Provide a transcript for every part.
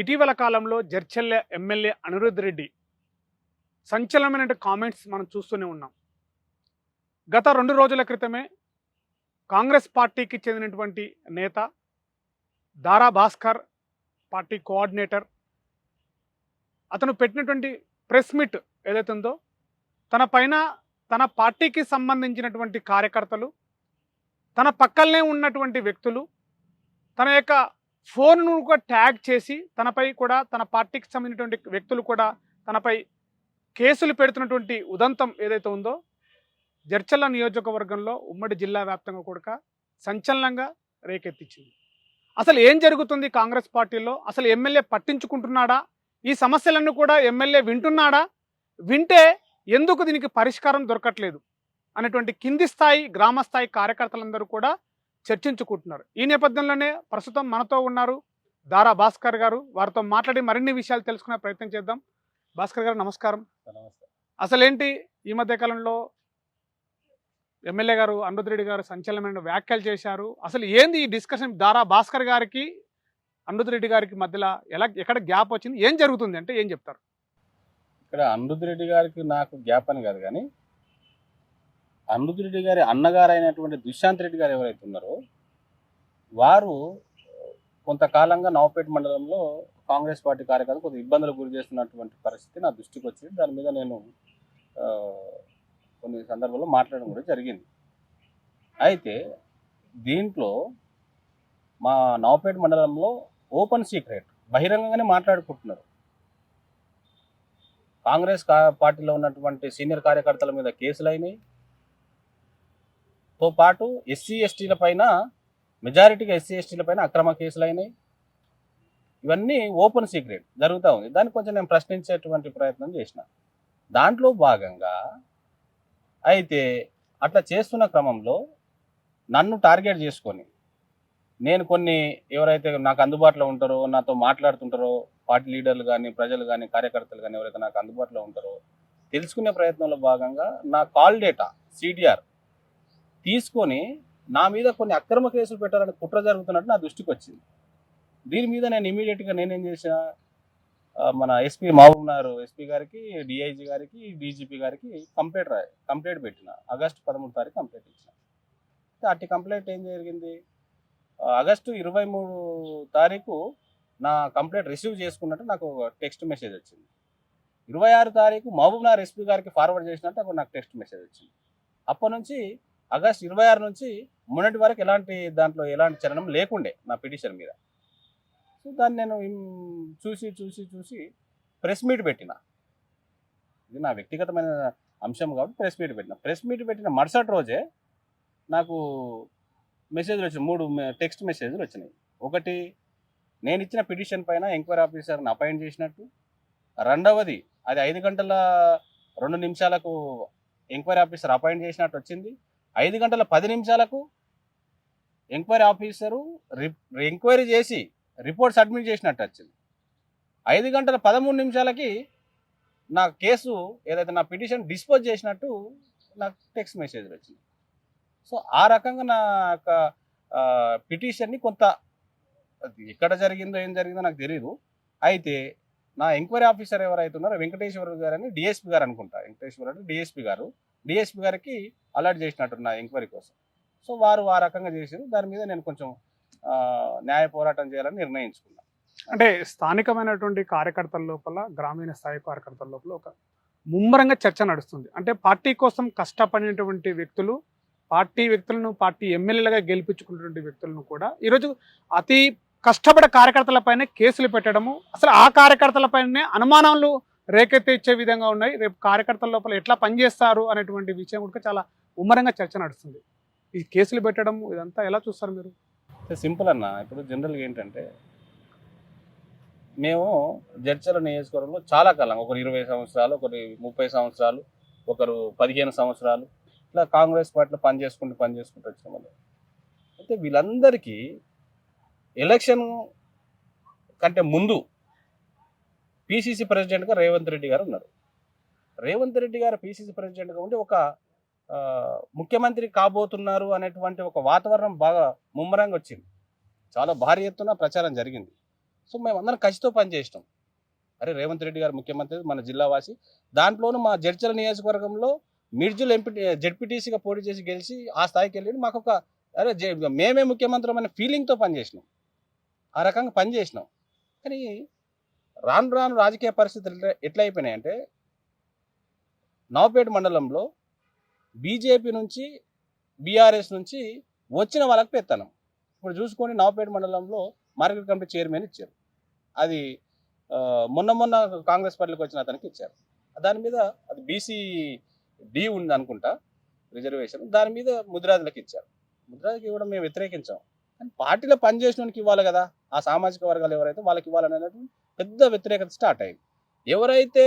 ఇటీవల కాలంలో Jadcherla MLA Anirudh Reddy సంచలనమైన comments మనం చూస్తూనే ఉన్నాం. గత 2 రోజుల క్రితమే కాంగ్రెస్ పార్టీకి చెందినటువంటి నేత దారా భాస్కర్ పార్టీ కోఆర్డినేటర్ అతను పెట్టినటువంటి ప్రెస్ మీట్ ఏదైతే ఉందో తన పైన తన పార్టీకి సంబంధించినటువంటి కార్యకర్తలు, తన పక్కనే ఉన్నటువంటి వ్యక్తులు తన యొక్క ఫోన్ను కూడా ట్యాగ్ చేసి తనపై కూడా తన పార్టీకి సంబంధించినటువంటి వ్యక్తులు కూడా తనపై కేసులు పెడుతున్నటువంటి ఉదంతం ఏదైతే ఉందో జడ్చర్ల నియోజకవర్గంలో ఉమ్మడి జిల్లా వ్యాప్తంగా కూడా సంచలనంగా రేకెత్తించింది. అసలు ఏం జరుగుతుంది కాంగ్రెస్ పార్టీలో? అసలు ఎమ్మెల్యే పట్టించుకుంటున్నాడా? ఈ సమస్యలన్నీ కూడా ఎమ్మెల్యే వింటున్నాడా? వింటే ఎందుకు దీనికి పరిష్కారం దొరకట్లేదు అనేటువంటి కింది స్థాయి గ్రామ స్థాయి కార్యకర్తలందరూ కూడా చర్చించుకుంటున్నారు. ఈ నేపథ్యంలోనే ప్రస్తుతం మనతో ఉన్నారు దారా భాస్కర్ గారు. వారితో మాట్లాడి మరిన్ని విషయాలు తెలుసుకునే ప్రయత్నం చేద్దాం. భాస్కర్ గారు నమస్కారం. అసలేంటి ఈ మధ్య కాలంలో ఎమ్మెల్యే గారు అనిరుద్ రెడ్డి గారు సంచలనమైన వ్యాఖ్యలు చేశారు. అసలు ఏంది ఈ డిస్కషన్? దారా భాస్కర్ గారికి అనిరుద్ రెడ్డి గారికి మధ్యలో ఎక్కడ గ్యాప్ వచ్చింది? ఏం జరుగుతుంది అంటే ఏం చెప్తారు? ఇక్కడ అనిరుద్ రెడ్డి గారికి నాకు గ్యాప్ అని కాదు, కానీ అనిరుద్ రెడ్డి గారి అన్నగారు అయినటువంటి దుశ్శాంత్ రెడ్డి గారు ఎవరైతే ఉన్నారో వారు కొంతకాలంగా నవపేట మండలంలో కాంగ్రెస్ పార్టీ కార్యకర్తలు కొంత ఇబ్బందులకు గురి చేస్తున్నటువంటి పరిస్థితి నా దృష్టికి వచ్చింది. దాని మీద నేను కొన్ని సందర్భాల్లో మాట్లాడడం కూడా జరిగింది. అయితే దీంట్లో మా నవపేట మండలంలో ఓపెన్ సీక్రెట్ బహిరంగంగానే మాట్లాడుకుంటున్నారు. కాంగ్రెస్ పార్టీలో ఉన్నటువంటి సీనియర్ కార్యకర్తల మీద కేసులు అయినాయి. తో పాటు ఎస్సీ ఎస్టీల పైన మెజారిటీగా ఎస్సీ ఎస్టీల పైన అక్రమ కేసులు అయినాయి. ఇవన్నీ ఓపెన్ సీక్రెట్ జరుగుతూ ఉంది. దాన్ని కొంచెం నేను ప్రశ్నించేటువంటి ప్రయత్నం చేసిన. దాంట్లో భాగంగా అయితే అట్లా చేస్తున్న క్రమంలో నన్ను టార్గెట్ చేసుకొని నేను కొన్ని ఎవరైతే నాకు అందుబాటులో ఉంటారో, నాతో మాట్లాడుతుంటారో, పార్టీ లీడర్లు కానీ ప్రజలు కానీ కార్యకర్తలు కానీ ఎవరైతే నాకు అందుబాటులో ఉంటారో తెలుసుకునే ప్రయత్నంలో భాగంగా నా కాల్ డేటా CDR తీసుకొని నా మీద కొన్ని అక్రమ కేసులు పెట్టాలని కుట్ర జరుగుతున్నట్టు నా దృష్టికి వచ్చింది. దీని మీద నేను ఇమీడియట్గా నేనేం చేసిన, మన ఎస్పీ మహబూబ్నగర్ ఎస్పీ గారికి, DIG గారికి, DGP గారికి కంప్లైంట్ పెట్టిన. ఆగస్టు 13 తారీఖు కంప్లైంట్ ఇచ్చిన. అట్టి కంప్లైంట్ ఏం జరిగింది, ఆగస్టు 23 తారీఖు నా కంప్లైంట్ రిసీవ్ చేసుకున్నట్టు నాకు టెక్స్ట్ మెసేజ్ వచ్చింది. 26 తారీఖు మహబూబ్నగర్ ఎస్పీ గారికి ఫార్వర్డ్ చేసినట్టు అప్పుడు నాకు టెక్స్ట్ మెసేజ్ వచ్చింది. అప్పటి నుంచి ఆగస్టు 26 నుంచి మొన్నటి వరకు దాంట్లో ఎలాంటి చలనం లేకుండే నా పిటిషన్ మీద. సో దాన్ని నేను చూసి ప్రెస్ మీట్ పెట్టిన. ఇది నా వ్యక్తిగతమైన అంశం కాబట్టి ప్రెస్ మీట్ పెట్టిన మరుసటి రోజే నాకు మెసేజ్లు వచ్చినాయి. 3 టెక్స్ట్ మెసేజ్లు వచ్చినాయి. ఒకటి, నేను ఇచ్చిన పిటిషన్ పైన ఎంక్వైరీ ఆఫీసర్ని అపాయింట్ చేసినట్టు. రెండవది, అది 5 గంటల 2 నిమిషాలకు ఎంక్వైరీ ఆఫీసర్ అపాయింట్ చేసినట్టు వచ్చింది. 5 గంటల 10 నిమిషాలకు ఎంక్వైరీ ఆఫీసరు ఎంక్వైరీ చేసి రిపోర్ట్ సబ్మిట్ చేసినట్టు వచ్చింది. 5 గంటల 13 నిమిషాలకి నా కేసు ఏదైతే నా పిటిషన్ డిస్పోజ్ చేసినట్టు నాకు టెక్స్ట్ మెసేజ్లు వచ్చింది. సో ఆ రకంగా నా యొక్క పిటిషన్ని కొంత ఎక్కడ జరిగిందో ఏం జరిగిందో నాకు తెలియదు. అయితే నా ఎంక్వైరీ ఆఫీసర్ ఎవరైతే ఉన్నారో వెంకటేశ్వర గారు అని DSP గారు అనుకుంటా, వెంకటేశ్వర అంటే DSP గారికి అలర్ట్ చేసినట్టు నా ఎంక్వైరీ కోసం. సో వారు ఆ రకంగా చేశారు. దాని మీద నేను కొంచెం న్యాయ పోరాటం చేయాలని నిర్ణయించుకున్నాను. అంటే స్థానికమైనటువంటి కార్యకర్తల లోపల, గ్రామీణ స్థాయి కార్యకర్తల లోపల ఒక ముమ్మరంగా చర్చ నడుస్తుంది. అంటే పార్టీ కోసం కష్టపడినటువంటి వ్యక్తులు, పార్టీ ఎమ్మెల్యేలుగా గెలిపించుకున్నటువంటి వ్యక్తులను కూడా ఈరోజు అతి కష్టపడే కార్యకర్తలపైనే కేసులు పెట్టడము, అసలు ఆ కార్యకర్తలపైనే అనుమానాలు రేకెత్తిచ్చే విధంగా ఉన్నాయి. రేపు కార్యకర్తల లోపల ఎట్లా పనిచేస్తారు అనేటువంటి విషయం కూడా చాలా ముమ్మరంగా చర్చ నడుస్తుంది. ఈ కేసులు పెట్టడం ఇదంతా ఎలా చూస్తారు మీరు? సింపుల్ అన్న. ఇప్పుడు జనరల్గా ఏంటంటే, మేము జడ్చర్ల నియోజకవర్గంలో చాలా కాలం, ఒకరు 20 సంవత్సరాలు, ఒకరు 30 సంవత్సరాలు, ఒకరు 15 సంవత్సరాలు ఇట్లా కాంగ్రెస్ పార్టీలో పనిచేసుకుంటూ వచ్చిన వాళ్ళు. అయితే వీళ్ళందరికీ ఎలక్షన్ కంటే ముందు PCC ప్రెసిడెంట్గా రేవంత్ రెడ్డి గారు ఉన్నారు. రేవంత్ రెడ్డి గారు PCC ప్రెసిడెంట్గా ఉండి ఒక ముఖ్యమంత్రి కాబోతున్నారు అనేటువంటి ఒక వాతావరణం బాగా ముమ్మరంగా వచ్చింది. చాలా భారీ ఎత్తున ప్రచారం జరిగింది. సో మేము అందరం కసితో పనిచేసినాం. అరే రేవంత్ రెడ్డి గారు ముఖ్యమంత్రి, మన జిల్లావాసి. దాంట్లోనూ మా జడ్చల నియోజకవర్గంలో మిర్జులు జెడ్పీటీసీగా పోటీ చేసి గెలిచి ఆ స్థాయికి వెళ్ళి మాకు ఒక అరే మేమే ముఖ్యమంత్రి అనే ఫీలింగ్తో పనిచేసినాం. ఆ రకంగా పనిచేసినాం. కానీ రాను రాను రాజకీయ పరిస్థితులు ఎట్లా అయిపోయినాయంటే, నవపేట మండలంలో బీజేపీ నుంచి, బీఆర్ఎస్ నుంచి వచ్చిన వాళ్ళకి పెత్తనం. ఇప్పుడు చూసుకొని నవపేట మండలంలో మార్కెట్ కమిటీ చైర్మన్ ఇచ్చారు. అది మొన్న కాంగ్రెస్ పార్టీకి వచ్చిన అతనికి ఇచ్చారు. దాని మీద అది బీసీ డి ఉంది అనుకుంటా రిజర్వేషన్, దాని మీద ముదిరాజులకు ఇచ్చారు. ముదిరాజుకి ఇవ్వడం మేము వ్యతిరేకించాం. కానీ పార్టీలో పనిచేసినోనికి ఇవ్వాలి కదా, ఆ సామాజిక వర్గాలు ఎవరైతే వాళ్ళకి ఇవ్వాలనేది పెద్ద వ్యతిరేకత స్టార్ట్ అయింది. ఎవరైతే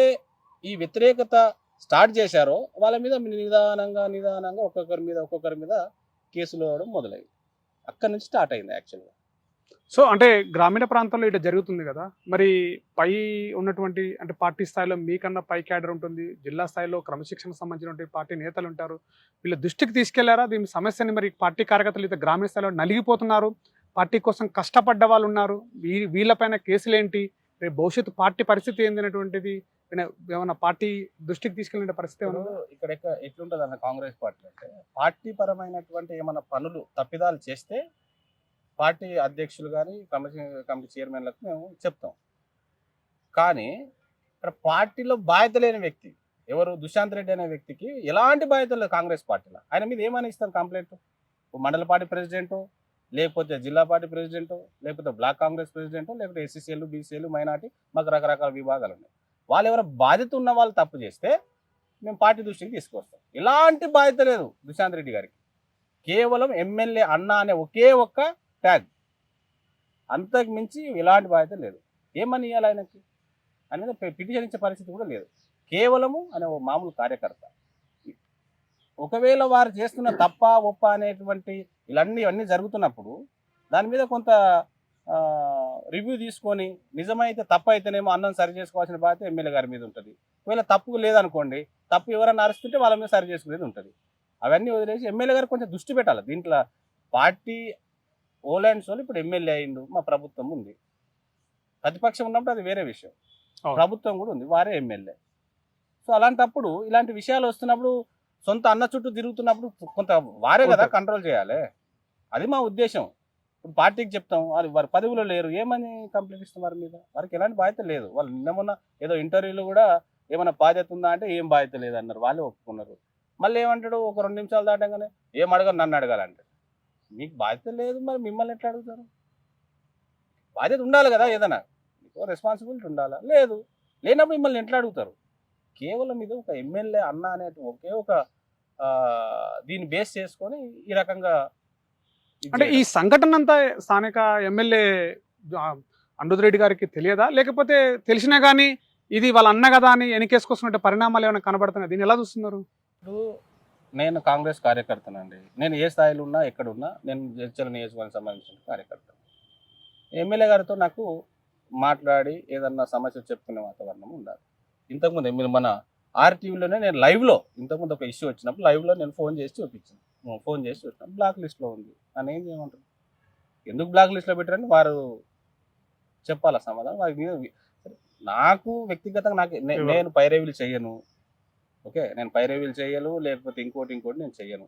ఈ వ్యతిరేకత స్టార్ట్ చేశారో వాళ్ళ మీద నిదానంగా ఒక్కొక్కరి మీద కేసులు ఇవ్వడం మొదలైంది. అక్కడి నుంచి స్టార్ట్ అయింది యాక్చువల్గా. సో అంటే గ్రామీణ ప్రాంతంలో ఇట్లా జరుగుతుంది కదా, మరి పై ఉన్నటువంటి అంటే పార్టీ స్థాయిలో మీకన్నా పై క్యాడర్ ఉంటుంది, జిల్లా స్థాయిలో క్రమశిక్షణకు సంబంధించినటువంటి పార్టీ నేతలు ఉంటారు, వీళ్ళ దృష్టికి తీసుకెళ్లారా దీని సమస్యని? మరి పార్టీ కార్యకర్తలు ఇతర గ్రామీణ స్థాయిలో నలిగిపోతున్నారు, పార్టీ కోసం కష్టపడ్డ వాళ్ళు ఉన్నారు, వీళ్ళపైన కేసులు ఏంటి, రేపు భవిష్యత్తు పార్టీ పరిస్థితి ఏంది అనేటువంటిది ఏమన్నా పార్టీ దృష్టికి తీసుకెళ్ళిన పరిస్థితి ఏమన్నా? ఇక్కడ ఎట్లుంటుంది అన్న కాంగ్రెస్ పార్టీ అంటే, పార్టీ పరమైనటువంటి ఏమైనా పనులు తప్పిదాలు చేస్తే పార్టీ అధ్యక్షులు కానీ కమిటీ చైర్మన్లకు మేము చెప్తాం. కానీ ఇక్కడ పార్టీలో బాధ్యత లేని వ్యక్తి ఎవరు, దుశాంత్ రెడ్డి అనే వ్యక్తికి ఎలాంటి బాధ్యత లేదు కాంగ్రెస్ పార్టీలో. ఆయన మీద ఏమని ఇస్తారు కంప్లైంట్? మండల పార్టీ ప్రెసిడెంటు, లేకపోతే జిల్లా పార్టీ ప్రెసిడెంటు, లేకపోతే బ్లాక్ కాంగ్రెస్ ప్రెసిడెంటు, లేకపోతే ఎస్సీసీలు, బీసీలు, మైనార్టీ, మాకు రకరకాల విభాగాలు ఉన్నాయి. వాళ్ళు ఎవరు బాధ్యత ఉన్న వాళ్ళు తప్పు చేస్తే మేము పార్టీ దృష్టికి తీసుకొస్తాం. ఎలాంటి బాధ్యత లేదు దుశాంత్ రెడ్డి గారికి. కేవలం ఎమ్మెల్యే అన్న అనే ఒకే ఒక్క ట్యాగ్, అంతకు మించి ఎలాంటి బాధ్యత లేదు. ఏమని ఇవ్వాలి ఆయనకి అనేది పిటిషన్ ఇచ్చే పరిస్థితి కూడా లేదు. కేవలము అనే ఓ మామూలు కార్యకర్త. ఒకవేళ వారు చేస్తున్న తప్ప ఒప్ప అనేటువంటి ఇవన్నీ జరుగుతున్నప్పుడు దాని మీద కొంత రివ్యూ తీసుకొని, నిజమైతే తప్పు అయితేనేమో అన్నం సరి చేసుకోవాల్సిన బాధ్యత ఎమ్మెల్యే గారి మీద ఉంటుంది. ఒకవేళ తప్పు లేదనుకోండి, తప్పు ఎవరైనా అరుస్తుంటే వాళ్ళ మీద సరి చేసుకునేది ఉంటుంది. అవన్నీ వదిలేసి ఎమ్మెల్యే గారు కొంచెం దృష్టి పెట్టాలి దీంట్లో. పార్టీ ఓలాండ్స్ వాళ్ళు ఇప్పుడు ఎమ్మెల్యే అయిండు, మా ప్రభుత్వం ఉంది. ప్రతిపక్షం ఉన్నప్పుడు అది వేరే విషయం, ప్రభుత్వం కూడా ఉంది, వారే ఎమ్మెల్యే. సో అలాంటప్పుడు ఇలాంటి విషయాలు వస్తున్నప్పుడు, సొంత అన్న చుట్టూ తిరుగుతున్నప్పుడు కొంత వారే కదా కంట్రోల్ చేయాలి. అది మా ఉద్దేశం. ఇప్పుడు పార్టీకి చెప్తాం, వారి పదవిలో లేరు, ఏమని కంప్లైంట్ ఇస్తాం వారి మీద? వారికి ఎలాంటి బాధ్యత లేదు. వాళ్ళు నిన్న ఏదో ఇంటర్వ్యూలో కూడా ఏమైనా బాధ్యత ఉందా అంటే ఏం బాధ్యత లేదన్నారు, వాళ్ళే ఒప్పుకున్నారు. మళ్ళీ ఏమంటాడు, ఒక 2 నిమిషాలు దాటంగానే ఏం అడగరు, నన్ను అడగాలంటే. మీకు బాధ్యత లేదు, మరి మిమ్మల్ని ఎట్లా అడుగుతారు? బాధ్యత ఉండాలి కదా, ఏదైనా మీకు రెస్పాన్సిబిలిటీ ఉండాలా? లేదు, లేనప్పుడు మిమ్మల్ని ఎట్లా అడుగుతారు? కేవలం ఇది ఒక ఎమ్మెల్యే అన్న అనే ఒకే ఒక దీన్ని బేస్ చేసుకొని ఈ రకంగా. అంటే ఈ సంఘటన అంతా స్థానిక ఎమ్మెల్యే అనిరుద్ రెడ్డి గారికి తెలియదా, లేకపోతే తెలిసినా కానీ ఇది వాళ్ళ అన్న కదా అని ఎన్నికేసుకొస్తున్నట్టు పరిణామాలు ఏమైనా కనబడుతున్నాయి? దీన్ని ఎలా చూస్తున్నారు? ఇప్పుడు నేను కాంగ్రెస్ కార్యకర్తనండి. నేను ఏ స్థాయిలో ఉన్నా, ఎక్కడున్నా, నేను జడ్చల నియోజకవర్గానికి సంబంధించిన కార్యకర్త. ఎమ్మెల్యే గారితో నాకు మాట్లాడి ఏదన్నా సమస్య చెప్పుకునే వాతావరణం ఉండాలి. ఇంతకుముందు మీరు మన ఆర్టీవీలోనే నేను లైవ్లో, ఇంతకుముందు ఒక ఇష్యూ వచ్చినప్పుడు లైవ్లో నేను ఫోన్ చేసి చూపించాను. బ్లాక్ లిస్ట్లో ఉంది అని ఏం చేయమంటారు? ఎందుకు బ్లాక్ లిస్ట్లో పెట్టారని వారు చెప్పాలా సమాధానం. నాకు వ్యక్తిగతంగా నేను పైరేవీలు చెయ్యను. ఓకే, నేను పైరేవీలు చెయ్యను, లేకపోతే ఇంకోటి నేను చెయ్యను.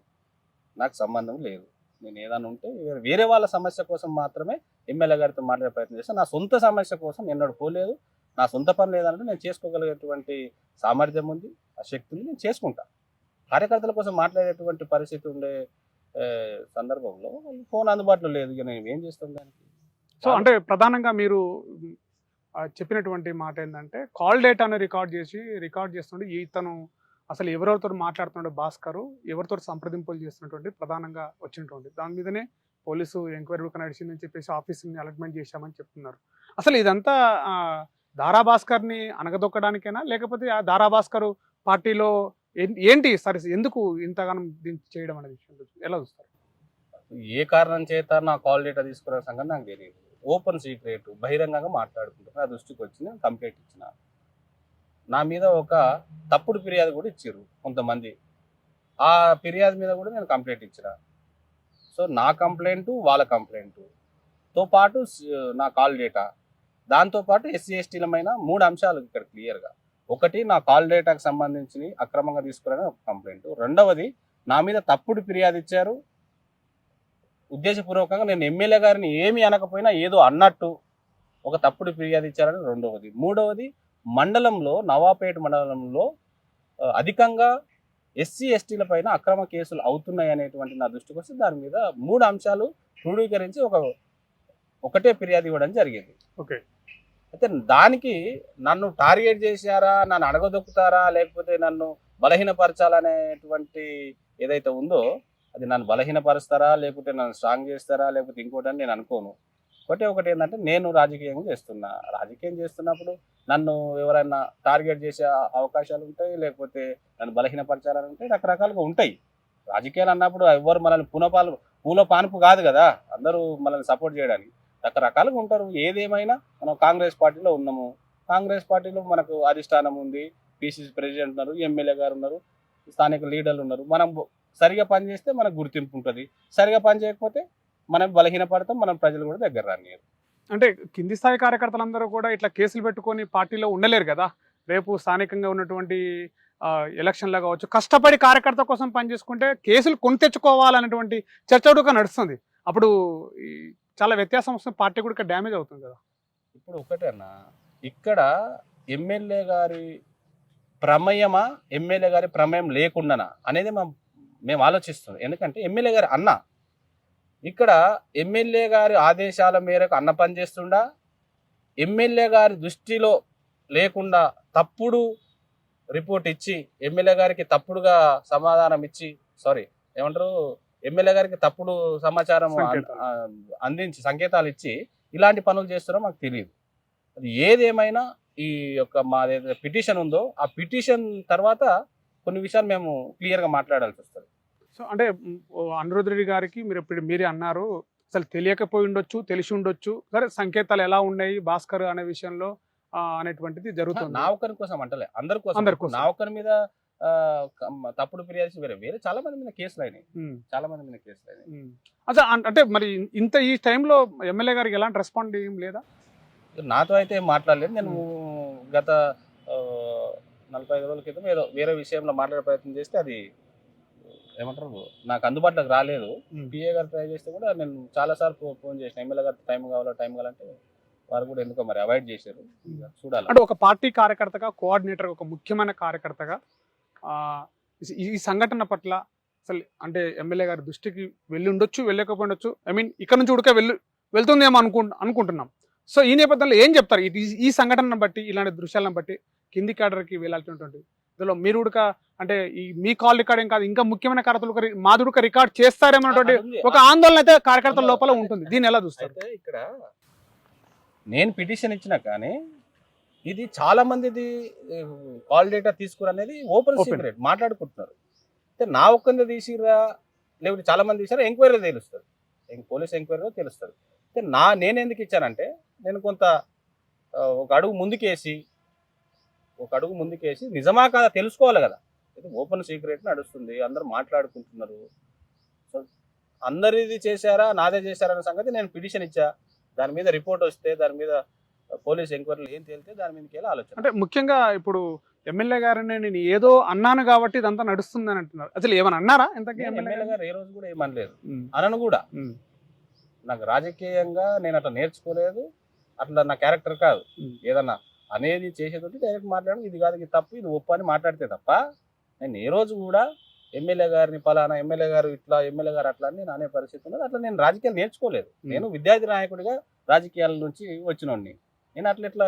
నాకు సంబంధం లేదు. నేను ఏదైనా ఉంటే వేరే వాళ్ళ సమస్య కోసం మాత్రమే ఎమ్మెల్యే గారితో మాట్లాడే ప్రయత్నం చేస్తాను. నా సొంత సమస్య కోసం ఎన్నడూ పోలేదు. నా సొంత పని లేదంటే నేను చేసుకోగలిగేటువంటి సామర్థ్యం ఉంది, ఆ శక్తి ఉంది, నేను చేసుకుంటా. కార్యకర్తల కోసం మాట్లాడేటువంటి పరిస్థితి ఉండే సందర్భంలో ఫోన్ అందుబాటులో లేదు, ఇక నేను ఏం చేస్తాను దానికి. సో అంటే ప్రధానంగా మీరు చెప్పినటువంటి మాట ఏంటంటే, కాల్ డేటాను రికార్డ్ చేస్తుండే ఇతను అసలు ఎవరెవరితో మాట్లాడుతున్నాడు భాస్కర్, ఎవరితో సంప్రదింపులు చేస్తున్నటువంటి ప్రధానంగా వచ్చినటువంటి దాని మీదనే పోలీసు ఎంక్వైరీ నడిచిందని చెప్పేసి ఆఫీసుని అలర్ట్మెంట్ చేశామని చెప్తున్నారు. అసలు ఇదంతా దారా భాస్కర్ని అనగదొక్కడానికైనా, లేకపోతే ఆ దారా భాస్కర్ పార్టీలో ఏంటి సరే ఎందుకు ఇంతగానం దీన్ని చేయడం అనే విషయం ఎలా చూస్తారు? ఏ కారణం చేత నా కాల్ డేటా తీసుకునే సంగతి నాకు తెలియదు. ఓపెన్ సీక్రెట్, బహిరంగంగా మాట్లాడుకుంటారు. నా దృష్టికి వచ్చి నేను కంప్లైంట్ ఇచ్చిన. నా మీద ఒక తప్పుడు ఫిర్యాదు కూడా ఇచ్చారు కొంతమంది. ఆ ఫిర్యాదు మీద కూడా నేను కంప్లైంట్ ఇచ్చిన. సో నా కంప్లైంట్, వాళ్ళ కంప్లైంట్తో పాటు నా కాల్ డేటా దాంతోపాటు ఎస్సీ ఎస్టీలమైన 3 అంశాలు ఇక్కడ క్లియర్గా. ఒకటి, నా కాల్ డేటాకు సంబంధించి అక్రమంగా తీసుకురాని ఒక కంప్లైంట్. రెండవది, నా మీద తప్పుడు ఫిర్యాదు ఇచ్చారు, ఉద్దేశపూర్వకంగా నేను ఎమ్మెల్యే గారిని ఏమి అనకపోయినా ఏదో అన్నట్టు ఒక తప్పుడు ఫిర్యాదు ఇచ్చారని రెండవది. మూడవది, మండలంలో నవాపేట మండలంలో అధికంగా ఎస్సీ ఎస్టీల పైన అక్రమ కేసులు అవుతున్నాయి అనేటువంటి నా దృష్టికి వస్తే దాని మీద 3 అంశాలు క్రోడీకరించి ఒకటే ఫిర్యాదు ఇవ్వడం జరిగింది. ఓకే. అయితే దానికి నన్ను టార్గెట్ చేశారా, నన్ను అడగదొక్కుతారా, లేకపోతే నన్ను బలహీనపరచాలనేటువంటి ఏదైతే ఉందో అది నన్ను బలహీనపరుస్తారా, లేకపోతే నన్ను స్ట్రాంగ్ చేస్తారా, లేకపోతే ఇంకోటి అని నేను అనుకోను. ఒకటి ఏంటంటే, నేను రాజకీయం చేస్తున్నా. రాజకీయం చేస్తున్నప్పుడు నన్ను ఎవరైనా టార్గెట్ చేసే అవకాశాలు ఉంటాయి, లేకపోతే నన్ను బలహీనపరచాలని ఉంటాయి, రకరకాలుగా ఉంటాయి. రాజకీయాలు అన్నప్పుడు ఎవరు మనల్ని పూల పానుపు కాదు కదా, అందరూ మనల్ని సపోర్ట్ చేయడానికి రకరకాలుగా ఉంటారు. ఏదేమైనా మనం కాంగ్రెస్ పార్టీలో ఉన్నాము. కాంగ్రెస్ పార్టీలో మనకు అధిష్టానం ఉంది, పిసిసి ప్రెసిడెంట్ ఉన్నారు, ఎమ్మెల్యే గారు ఉన్నారు, స్థానిక లీడర్లు ఉన్నారు. మనం సరిగా పనిచేస్తే మనకు గుర్తింపు ఉంటుంది, సరిగా పని చేయకపోతే మనం బలహీనపడతాం, మనం ప్రజలు కూడా దగ్గర రానియరు. అంటే కింది స్థాయి కార్యకర్తలందరూ కూడా ఇట్లా కేసులు పెట్టుకొని పార్టీలో ఉండలేరు కదా. రేపు స్థానికంగా ఉన్నటువంటి ఎలక్షన్లో కావచ్చు, కష్టపడి కార్యకర్త కోసం పనిచేసుకుంటే కేసులు కొని తెచ్చుకోవాలనేటువంటి చర్చ కూడా నడుస్తుంది. అప్పుడు చాలా వ్యత్యాసం వస్తుంది, పార్టీ కూడా డ్యామేజ్ అవుతుంది కదా. ఇప్పుడు ఒకటేనా, ఇక్కడ ఎమ్మెల్యే గారి ప్రమేయమా, ఎమ్మెల్యే గారి ప్రమేయం లేకుండానా అనేది మేము ఆలోచిస్తున్నాం. ఎందుకంటే ఎమ్మెల్యే గారి అన్న, ఇక్కడ ఎమ్మెల్యే గారి ఆదేశాల మేరకు అన్న పనిచేస్తుండా, ఎమ్మెల్యే గారి దృష్టిలో లేకుండా తప్పుడు రిపోర్ట్ ఇచ్చి ఎమ్మెల్యే గారికి తప్పుడుగా సమాధానం ఇచ్చి ఎమ్మెల్యే గారికి తప్పుడు సమాచారం అందించి సంకేతాలు ఇచ్చి ఇలాంటి పనులు చేస్తారో మాకు తెలియదు. అది ఏదేమైనా ఈ యొక్క మాదేదైతే పిటిషన్ ఉందో ఆ పిటిషన్ తర్వాత కొన్ని విషయాలు మేము క్లియర్గా మాట్లాడాల్సి వస్తుంది. సో అంటే అనిరుద్ రెడ్డి గారికి మీరే అన్నారు, అసలు తెలియకపోయి ఉండొచ్చు, తెలిసి ఉండొచ్చు, సరే సంకేతాలు ఎలా ఉన్నాయి భాస్కర్ అనే విషయంలో అనేటువంటిది జరుగుతుంది. నా ఒక్కరి కోసం అంటలే, అందరి కోసం. నా ఒక్కరి మీద తప్పుడు ఫిర్యాదు వేరే చాలా మంది మీద కేసులు అయినాయి, అచ్చా. అంటే మరి ఇంత ఈ టైంలో ఎమ్మెల్యే గారికి ఎలాంటి రెస్పాండ్ ఏం లేదా? నాతో అయితే ఏం మాట్లాడలేదు. నేను గత 45 రోజుల క్రితం ఏదో వేరే విషయంలో మాట్లాడే ప్రయత్నం చేస్తే అది నాకు అందుబాటులోకి రాలేదు. పిఏ గారు ట్రై చేస్తే కూడా నేను చాలాసార్లు ఫోన్ చేసిన, ఎమ్మెల్యే గారు టైం కావాలంటే వారు కూడా ఎందుకో మరి అవాయిడ్ చేశారు. చూడాలి. అంటే ఒక పార్టీ కార్యకర్తగా, కోఆర్డినేటర్, ఒక ముఖ్యమైన కార్యకర్తగా ఈ సంఘటన పట్ల అసలు అంటే ఎమ్మెల్యే గారి దృష్టికి వెళ్ళి ఉండొచ్చు, వెళ్ళకపోవచ్చు, ఇక్కడ నుంచి వెళ్తుందేమో అనుకుంటున్నాం. సో ఈ నేపథ్యంలో ఏం చెప్తారు ఈ సంఘటనను బట్టి, ఇలాంటి దృశ్యాలను బట్టి కింది క్యాడర్కి వెళ్ళాల్సినటువంటి ఇందులో మీరు కూడా అంటే మీ కాల్ రికార్డింగ్ కాదు, ఇంకా ముఖ్యమైన కార్యకర్తలు మాది రికార్డ్ చేస్తారేమన్నటువంటి ఒక ఆందోళన అయితే కార్యకర్తల లోపల ఉంటుంది. దీన్ని ఎలా చూస్తారు? ఇక్కడ నేను పిటిషన్ ఇచ్చినా కానీ ఇది చాలా మందిది కాల్ డేటా తీసుకురనేది ఓపెన్ సీక్రెట్ మాట్లాడుకుంటున్నారు. అయితే నా ఒక్కరిని తీసిరా, లేకపోతే చాలా మంది తీసారా, ఎంక్వైరీలో తెలుస్తుంది, పోలీస్ ఎంక్వైరీలో తెలుస్తుంది. అయితే నేను ఎందుకు ఇచ్చానంటే, నేను కొంత ఒక అడుగు ముందుకేసి నిజమా కాదా తెలుసుకోవాలి కదా. ఇది ఓపెన్ సీక్రెట్ నడుస్తుంది, అందరూ మాట్లాడుకుంటున్నారు. సో అందరిది చేశారా, నాదే చేశారా అనే సంగతి నేను పిటిషన్ ఇచ్చా. దాని మీద రిపోర్ట్ వస్తే, దాని మీద పోలీస్ ఎంక్వైరీలు ఏం తేలితే దాని మీదకి వెళ్ళి ఆలోచన. అంటే ముఖ్యంగా ఇప్పుడు ఎమ్మెల్యే గారిని నేను ఏదో అన్నాను కాబట్టి ఇదంతా నడుస్తుంది అని అంటున్నారు. అసలు ఏమని అన్నారా? ఇంతకీ ఎమ్మెల్యే గారు ఏ రోజు కూడా ఏమనలేదు, అనను కూడా. నాకు రాజకీయంగా నేను అట్లా నేర్చుకోలేదు, అట్లా నా క్యారెక్టర్ కాదు. ఏదన్నా అనేది చేసేది డైరెక్ట్ మాట్లాడడం, ఇది కాదు, ఇది తప్పు, ఇది ఒప్పు అని మాట్లాడితే తప్ప నేను ఏ రోజు కూడా ఎమ్మెల్యే గారిని పలానా, ఎమ్మెల్యే గారు ఇట్లా, ఎమ్మెల్యే గారు అట్లా అని నేను అనే పరిస్థితి ఉన్నది. అట్లా నేను రాజకీయాలు నేర్చుకోలేదు. నేను విద్యార్థి నాయకుడిగా రాజకీయాల నుంచి వచ్చినోడిని. నేను అట్లా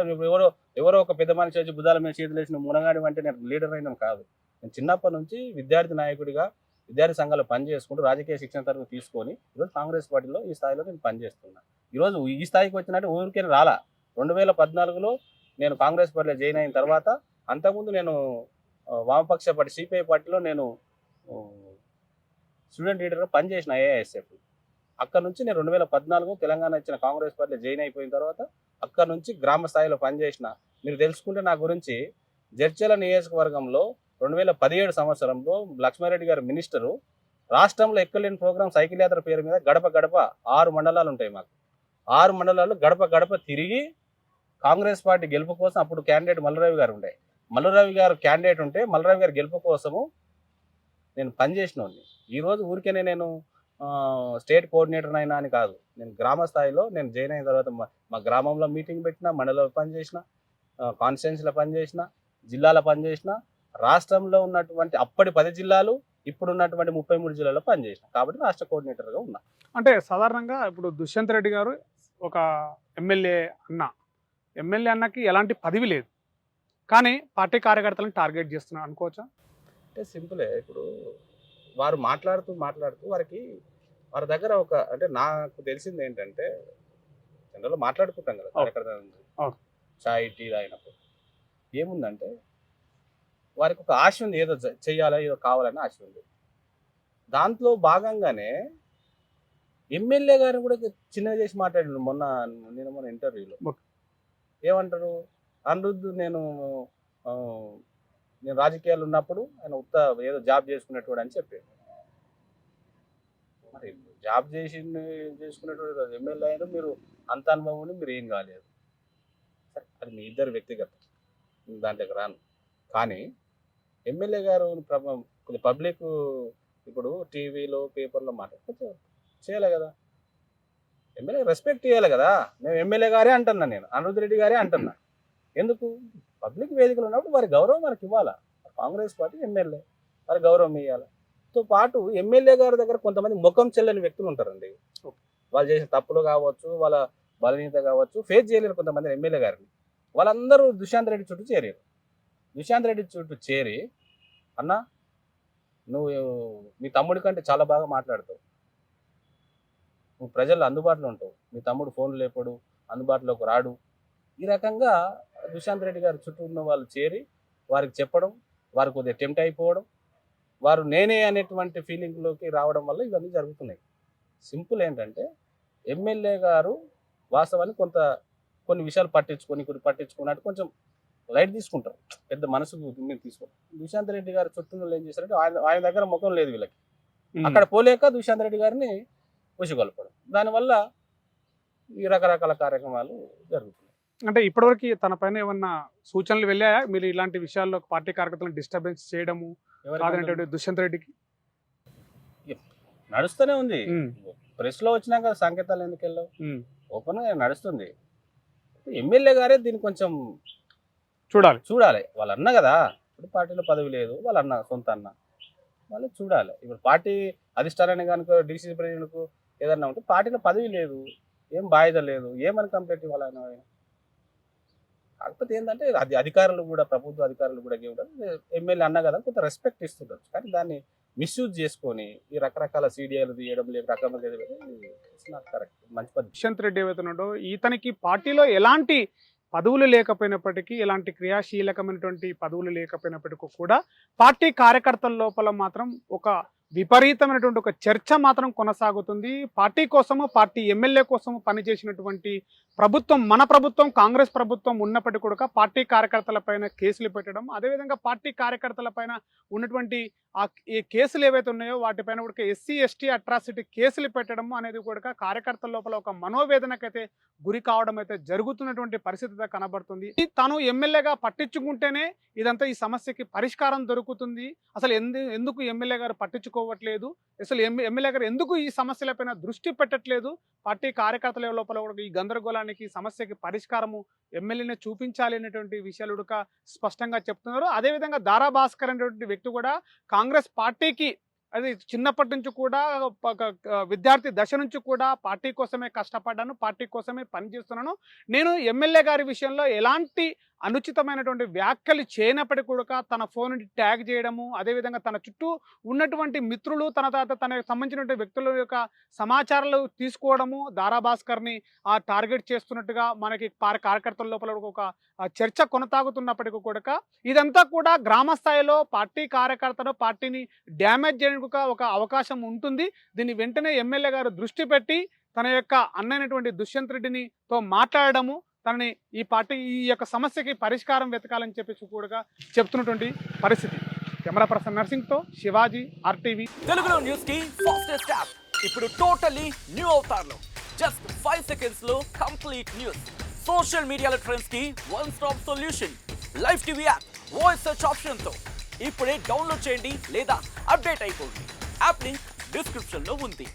ఎవరో ఒక పెద్ద మనిషి వచ్చి బుధాల మీద చేతులు వేసిన మునగాడి అంటే నేను లీడర్ అయినా కాదు. నేను చిన్నప్పటి నుంచి విద్యార్థి నాయకుడిగా విద్యార్థి సంఘాలు పనిచేసుకుంటూ రాజకీయ శిక్షణ తరగతి తీసుకొని ఈరోజు కాంగ్రెస్ పార్టీలో ఈ స్థాయిలో నేను పనిచేస్తున్నా. ఈరోజు ఈ స్థాయికి వచ్చినట్టు ఊరికే రాలా. 2014లో నేను కాంగ్రెస్ పార్టీలో జాయిన్ అయిన తర్వాత, అంతకుముందు నేను వామపక్ష పార్టీ సిపిఐ పార్టీలో నేను స్టూడెంట్ లీడర్గా పనిచేసిన ఏఐఎస్ఎఫ్. అక్కడ నుంచి నేను 2014 తెలంగాణ ఇచ్చిన కాంగ్రెస్ పార్టీలో జాయిన్ అయిపోయిన తర్వాత అక్కడ నుంచి గ్రామ స్థాయిలో పనిచేసిన. మీరు తెలుసుకుంటే నా గురించి, జడ్చర్ల నియోజకవర్గంలో 2017 సంవత్సరంలో లక్ష్మారెడ్డి గారు మినిస్టరు, రాష్ట్రంలో ఎక్కలేని ప్రోగ్రాం సైకిల్ యాత్ర పేరు మీద గడప గడప 6 మండలాలు ఉంటాయి మాకు. 6 మండలాలు గడప గడప తిరిగి కాంగ్రెస్ పార్టీ గెలుపు కోసం అప్పుడు క్యాండిడేట్ మల్లురవి గారు ఉండే. మల్లురవి గారు క్యాండిడేట్ ఉంటే మల్లురవి గారు గెలుపు కోసము నేను పనిచేసినోడిని. ఈరోజు ఊరికేనే నేను స్టేట్ కోఆర్డినేటర్ అయినా అని కాదు. నేను గ్రామ స్థాయిలో నేను జాయిన్ అయిన తర్వాత మా గ్రామంలో మీటింగ్ పెట్టిన, మండలంలో పనిచేసిన, కాన్స్టిట్యున్సీలో పనిచేసిన, జిల్లాలో పనిచేసిన, రాష్ట్రంలో ఉన్నటువంటి అప్పటి 10 జిల్లాలు ఇప్పుడు ఉన్నటువంటి 33 జిల్లాల్లో పనిచేసిన. కాబట్టి రాష్ట్ర కోఆర్డినేటర్గా ఉన్నా. అంటే సాధారణంగా ఇప్పుడు దుష్యంత్ రెడ్డి గారు ఒక ఎమ్మెల్యే అన్నకి ఎలాంటి పదవి లేదు, కానీ పార్టీ కార్యకర్తలను టార్గెట్ చేస్తున్నారు అనుకోవచ్చా? అంటే సింపులే. ఇప్పుడు వారు మాట్లాడుతూ వారి దగ్గర అంటే నాకు తెలిసింది ఏంటంటే, జనరల్గా మాట్లాడుకుంటాం కదా కార్యకర్త, చాయ్ టీ తాగినప్పుడు ఏముందంటే వారికి ఒక ఆశ ఉంది, ఏదో చెయ్యాలా ఏదో కావాలని ఆశ ఉంది. దాంట్లో భాగంగానే ఎమ్మెల్యే గారిని కూడా చిన్నగా చేసి మాట్లాడిండు మొన్న ఇంటర్వ్యూలో. ఏమంటారు, అనిరుద్ధ్ నేను రాజకీయాలు ఉన్నప్పుడు ఆయన ఏదో జాబ్ చేసుకునేటోడు అని చెప్పాడు. మరి జాబ్ చేసుకునేటోడు ఎమ్మెల్యే అయినా మీరు అంత అనుభవం మీరు ఏం కాలేదు. సరే, అది మీ ఇద్దరు వ్యక్తిగతం, దాంట్లోకి రాను. కానీ ఎమ్మెల్యే గారు కొద్ది పబ్లిక్ ఇప్పుడు టీవీలో పేపర్లో మాట్లాడుతూ చేయాలి కదా, ఎమ్మెల్యే రెస్పెక్ట్ ఇవ్వాలి కదా. నేను ఎమ్మెల్యే గారే అంటున్నా, నేను అనిరుద్ధ్ రెడ్డి గారే అంటున్నా. ఎందుకు? పబ్లిక్ వేదికలు ఉన్నప్పుడు వారి గౌరవం మనకి ఇవ్వాలా. కాంగ్రెస్ పార్టీ ఎమ్మెల్యే, వారి గౌరవం ఇవ్వాలి. తో పాటు ఎమ్మెల్యే గారి దగ్గర కొంతమంది ముఖం చెల్లని వ్యక్తులు ఉంటారండి. వాళ్ళు చేసిన తప్పులు కావచ్చు, వాళ్ళ బలహీనత కావచ్చు, ఫేస్ చేయలేరు కొంతమంది ఎమ్మెల్యే గారిని. వాళ్ళందరూ దుష్యంత్ రెడ్డి చుట్టూ చేరారు. దుష్యంత్ రెడ్డి చుట్టూ చేరి, అన్న నువ్వు మీ తమ్ముడి కంటే చాలా బాగా మాట్లాడతావు, నువ్వు ప్రజల్లో అందుబాటులో ఉంటావు, మీ తమ్ముడు ఫోన్లు లేపడు, అందుబాటులోకి రాడు. ఈ రకంగా దుష్యంత్ రెడ్డి గారి చుట్టూ ఉన్న వాళ్ళు చేరి వారికి చెప్పడం, వారు కొద్దిగా టెంప్ట్ అయిపోవడం, వారు నేనే అనేటువంటి ఫీలింగ్లోకి రావడం వల్ల ఇవన్నీ జరుగుతున్నాయి. సింపుల్ ఏంటంటే, ఎమ్మెల్యే గారు వాస్తవానికి కొన్ని విషయాలు పట్టించుకున్నట్టు కొంచెం లైట్ తీసుకుంటారు, పెద్ద మనసుకు మీరు తీసుకుంటారు. దుష్యంత్ రెడ్డి గారి చుట్టూ ఏం చేశారంటే, ఆయన దగ్గర ముఖం లేదు వీళ్ళకి, అక్కడ పోలేక దుష్యంత్ రెడ్డి గారిని ఉసిగొల్పడం, దానివల్ల ఈ రకరకాల కార్యక్రమాలు జరుగుతున్నాయి. అంటే ఇప్పటివరకు తన పైన ఏమన్నా సూచనలు వెళ్ళాయా మీరు ఇలాంటి విషయాల్లో పార్టీ కార్యకర్తలను డిస్టర్బెన్స్ చేయడము కాదనేటువంటి దుష్యంత్ రెడ్డికి? నడుస్తూనే ఉంది. ప్రెస్ లో వచ్చినాక సంకేతాలు ఎందుకు వెళ్ళావు, ఓపెన్ గా నడుస్తుంది. ఎమ్మెల్యే గారే దీన్ని కొంచెం చూడాలి. వాళ్ళు అన్న కదా, ఇప్పుడు పార్టీలో పదవి లేదు, వాళ్ళ అన్న సొంత అన్న, వాళ్ళు చూడాలి. ఇప్పుడు పార్టీ అధిష్టానాన్ని కనుక డీసీసీ ప్రెసిడెంట్కు ఏదన్నా ఉంటే పార్టీలో పదవి లేదు, ఏం బాధ్యత లేదు, ఏమని కంప్లైంట్ ఇవ్వాలని. కాకపోతే ఏంటంటే అధికారులు కూడా, ప్రభుత్వ అధికారులు కూడా ఎమ్మెల్యే అన్న కదా కొంత రెస్పెక్ట్ ఇస్తుంటారు. కానీ దాన్ని మిస్యూజ్ చేసుకొని ఈ రకరకాల సీడీఐలు తీయడం, లేక రకరకాల కరెక్ట్ మంచి పద్ధతి. దుష్యంత్ రెడ్డి ఏవైతే ఉన్నాడో ఇతనికి పార్టీలో ఎలాంటి పదవులు లేకపోయినప్పటికీ, ఎలాంటి క్రియాశీలకమైనటువంటి పదవులు లేకపోయినప్పటికీ కూడా పార్టీ కార్యకర్తల లోపల మాత్రం ఒక విపరీతమైనటువంటి ఒక చర్చ మాత్రం కొనసాగుతుంది. పార్టీ కోసము, పార్టీ ఎమ్మెల్యే కోసము పనిచేసినటువంటి ప్రభుత్వం, మన ప్రభుత్వం, కాంగ్రెస్ ప్రభుత్వం ఉన్నప్పటికీ కూడా పార్టీ కార్యకర్తల పైన కేసులు పెట్టడం, అదేవిధంగా పార్టీ కార్యకర్తల పైన ఉన్నటువంటి ఈ కేసులు ఏవైతే ఉన్నాయో వాటిపైన కూడా ఎస్సీ ఎస్టీ అట్రాసిటీ కేసులు పెట్టడం అనేది కూడా కార్యకర్తల లోపల ఒక మనోవేదనకైతే గురి కావడం అయితే జరుగుతున్నటువంటి పరిస్థితి కనబడుతుంది. తాను ఎమ్మెల్యేగా పట్టించుకుంటేనే ఇదంతా ఈ సమస్యకి పరిష్కారం దొరుకుతుంది, అసలు ఎందుకు ఎమ్మెల్యే గారు పట్టించుకోవట్లేదు, అసలు ఎమ్మెల్యే గారు ఎందుకు ఈ సమస్యలపైన దృష్టి పెట్టట్లేదు, పార్టీ కార్యకర్తల లోపల కూడా ఈ గందరగోళానికి, సమస్యకి పరిష్కారము ఎమ్మెల్యేనే చూపించాలి అనేటువంటి విషయాలు కూడా స్పష్టంగా చెప్తున్నారు. అదేవిధంగా దారా భాస్కర్ అనేటువంటి వ్యక్తి కూడా కాంగ్రెస్ పార్టీకి, అది చిన్నప్పటి నుంచి కూడా విద్యార్థి దశ నుంచి కూడా పార్టీ కోసమే కష్టపడ్డాను, పార్టీ కోసమే పనిచేస్తున్నాను, నేను ఎమ్మెల్యే గారి విషయంలో ఎలాంటి అనుచితమైనటువంటి వ్యాఖ్యలు చేయనప్పటికీ కూడా తన ఫోన్ ట్యాగ్ చేయడము, అదేవిధంగా తన చుట్టూ ఉన్నటువంటి మిత్రులు, తనకు సంబంధించినటువంటి వ్యక్తుల యొక్క సమాచారాలు తీసుకోవడము, దారా భాస్కర్ని టార్గెట్ చేస్తున్నట్టుగా మనకి కార్యకర్తల లోపల ఒక చర్చ కొనసాగుతున్నప్పటికీ కూడా ఇదంతా కూడా గ్రామ స్థాయిలో పార్టీ కార్యకర్తలు పార్టీని డ్యామేజ్ చేయడానికి ఒక అవకాశం ఉంటుంది. దీన్ని వెంటనే ఎమ్మెల్యే గారు దృష్టి పెట్టి తన యొక్క అన్నైనటువంటి దుష్యంత్ రెడ్డితో మాట్లాడడము, తనని ఈ యొక్క సమస్యకి పరిష్కారం వెతకాలని చెప్పేసి కూడా చెప్తున్నటువంటి పరిస్థితి. కెమెరా పర్సన్ నర్సింగ్తో శివాజీ, RTV. తెలుగులో న్యూస్ కి ఫాస్టెస్ట్ యాప్ ఇప్పుడు టోటలీ న్యూ అవతార్లో జస్ట్ 5 సెకండ్స్ లో కంప్లీట్ న్యూస్. సోషల్ మీడియాలో ట్రెండ్స్ కి one stop solution. Live TV app voice search option తో ఇప్పుడే డౌన్లోడ్ చేయండి లేదా అప్డేట్ అయిపోండి. యాప్ లింక్ డిస్క్రిప్షన్ లో ఉంది.